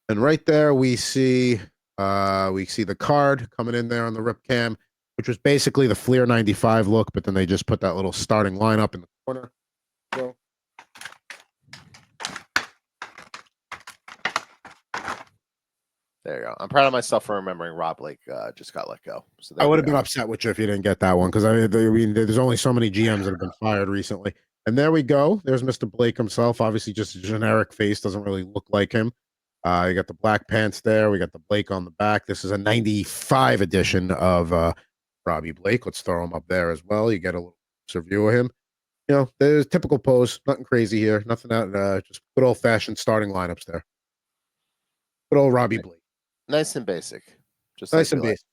And right there, we see the card coming in there on the Rip Cam, which was basically the Fleer 95 look, but then they just put that little starting lineup in the corner. So. There you go. I'm proud of myself for remembering Rob Blake just got let go. So I would have been upset with you if you didn't get that one because I mean, there's only so many GMs that have been fired recently. And there we go. There's Mr. Blake himself. Obviously, just a generic face. Doesn't really look like him. You got the black pants there. We got the Blake on the back. This is a 95 edition of Robbie Blake. Let's throw him up there as well. You get a little view of him. There's typical pose. Nothing crazy here. Nothing out. Just good old-fashioned starting lineups there. Good old Robbie Blake. Nice and basic. Just nice and basic.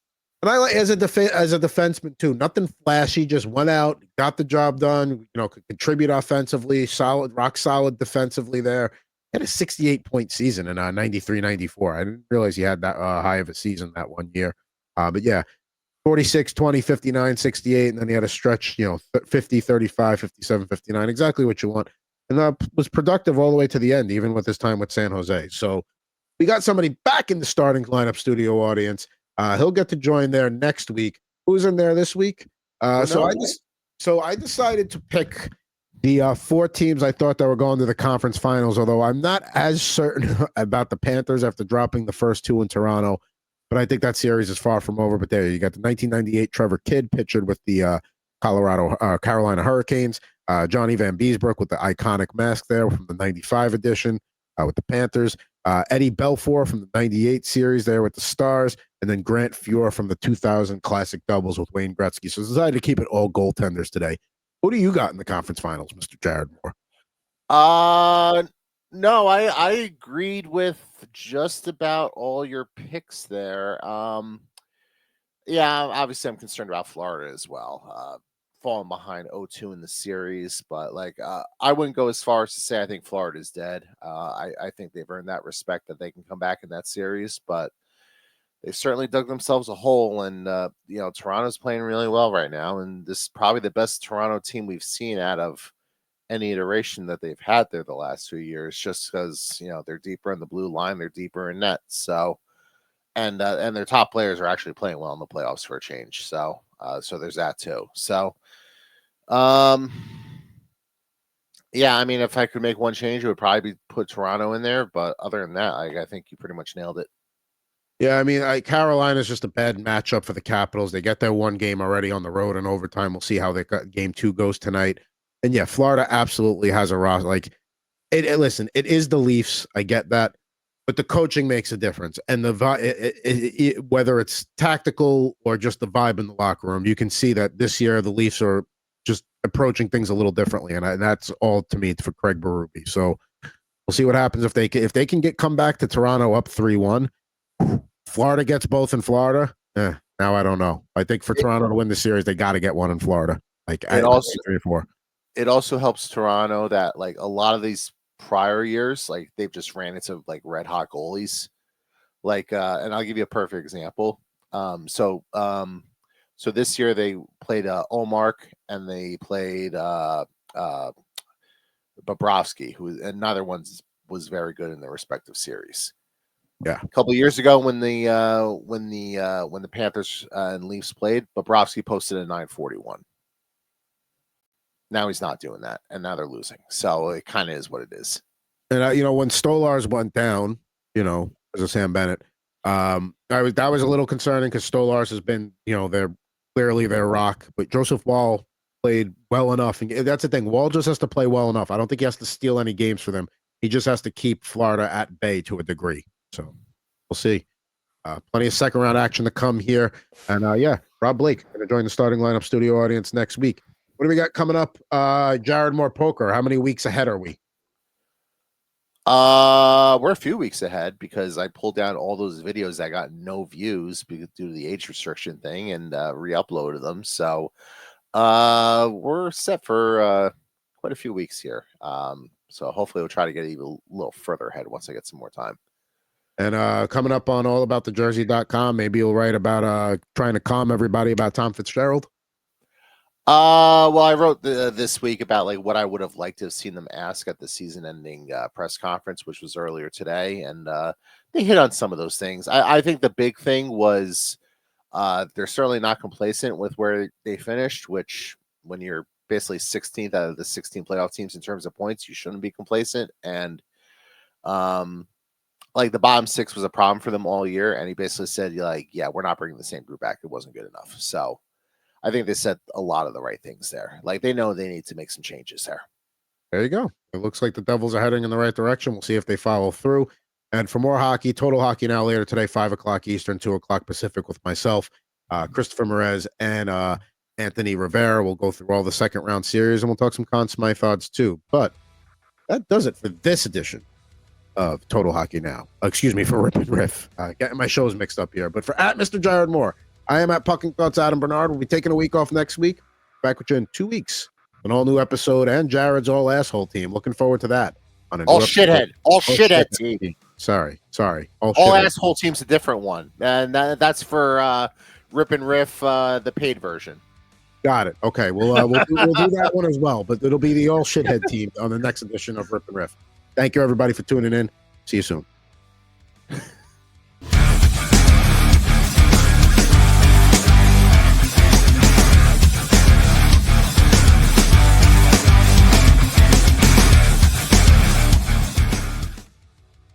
And I like as a defenseman too. Nothing flashy. Just went out, got the job done. Could contribute offensively. Solid, rock solid defensively. There had a 68-point season in 93-94. I didn't realize he had that high of a season that one year. But yeah, 46, 20, 59, 68, and then he had a stretch. 50, 35, 57, 59. Exactly what you want. And was productive all the way to the end, even with his time with San Jose. So we got somebody back in the starting lineup studio audience. He'll get to join there next week. Who's in there this week? So I decided to pick the 4 teams I thought that were going to the conference finals, although I'm not as certain about the Panthers after dropping the first 2 in Toronto. But I think that series is far from over. But there you got the 1998 Trevor Kidd pitchered with the Carolina Hurricanes. Johnny Van Beesbrook with the iconic mask there from the 95 edition with the Panthers. Eddie Belfour from the 98 series there with the Stars, and then Grant Fuhr from the 2000 Classic Doubles with Wayne Gretzky. So I decided to keep it all goaltenders today. Who do you got in the conference finals, Mr. Jared Moore? No, I agreed with just about all your picks there. Yeah, obviously I'm concerned about Florida as well. Falling behind 0-2 in the series, but I wouldn't go as far as to say I think Florida's dead. I think they've earned that respect that they can come back in that series, but they've certainly dug themselves a hole. And Toronto's playing really well right now, and this is probably the best Toronto team we've seen out of any iteration that they've had there the last 2 years. Just because they're deeper in the blue line, they're deeper in net, so and their top players are actually playing well in the playoffs for a change. So there's that too. So. Yeah, I mean, if I could make one change, it would probably be put Toronto in there. But other than that, I think you pretty much nailed it. Yeah, I mean, Carolina's just a bad matchup for the Capitals. They get their one game already on the road in overtime. We'll see how game 2 goes tonight. And yeah, Florida absolutely has a roster. Listen, it is the Leafs. I get that. But the coaching makes a difference. And whether it's tactical or just the vibe in the locker room, you can see that this year the Leafs are just approaching things a little differently, and that's all to me for Craig Berube. So we'll see what happens if they can come back to Toronto up 3-1. Florida gets both in Florida. Now I don't know. I think for Toronto to win the series, they got to get one in Florida. It also helps Toronto that a lot of these prior years, they've just ran into red hot goalies. And I'll give you a perfect example. So this year they played Omark and they played Bobrovsky, and neither one's was very good in their respective series. Yeah. A couple of years ago, when the Panthers and Leafs played, Bobrovsky posted a 941. Now he's not doing that, and now they're losing. So it kind of is what it is. And when Stolarz went down, as a Sam Bennett, that was a little concerning because Stolarz has been, they're clearly their rock, but Joseph Wall played well enough, and that's the thing. Wall just has to play well enough. I don't think he has to steal any games for them. He just has to keep Florida at bay to a degree. So we'll see. Plenty of second round action to come here, and Rob Blake going to join the starting lineup studio audience next week. What do we got coming up? Jared Moore Poker. How many weeks ahead are we? We're a few weeks ahead because I pulled down all those videos that got no views due to the age restriction thing and re-uploaded them. So we're set for quite a few weeks here. So hopefully we'll try to get even a little further ahead once I get some more time. And coming up on allaboutthejersey.com, maybe you'll write about trying to calm everybody about Tom Fitzgerald. Well, I wrote this week about like what I would have liked to have seen them ask at the season-ending press conference, which was earlier today, and they hit on some of those things. I think the big thing was they're certainly not complacent with where they finished, which when you're basically 16th out of the 16 playoff teams in terms of points, you shouldn't be complacent. And like the bottom six was a problem for them all year, and he basically said, like, yeah, we're not bringing the same group back. It wasn't good enough. So I think they said a lot of the right things there. Like they know they need to make some changes there. There you go. It looks like the Devils are heading in the right direction. We'll see if they follow through. And for more hockey, Total Hockey Now later today, 5 o'clock Eastern, 2 o'clock Pacific with myself, Christopher Merez, and Anthony Rivera. We'll go through all the second round series and we'll talk some Conn Smythe odds too. But that does it for this edition of Total Hockey Now. Excuse me for Rip N Riff. Getting my shows mixed up here. But for at Mr. Jared Moore, I am at Pucking Thoughts. Adam Bernard will be taking a week off next week. Back with you in 2 weeks. An all new episode and Jared's all asshole team. Looking forward to that. On all shithead. All shithead team. Sorry. All asshole team's a different one. And that's for Rip N Riff, the paid version. Got it. Okay. We'll do that one as well. But it'll be the all shithead team on the next edition of Rip N Riff. Thank you, everybody, for tuning in. See you soon.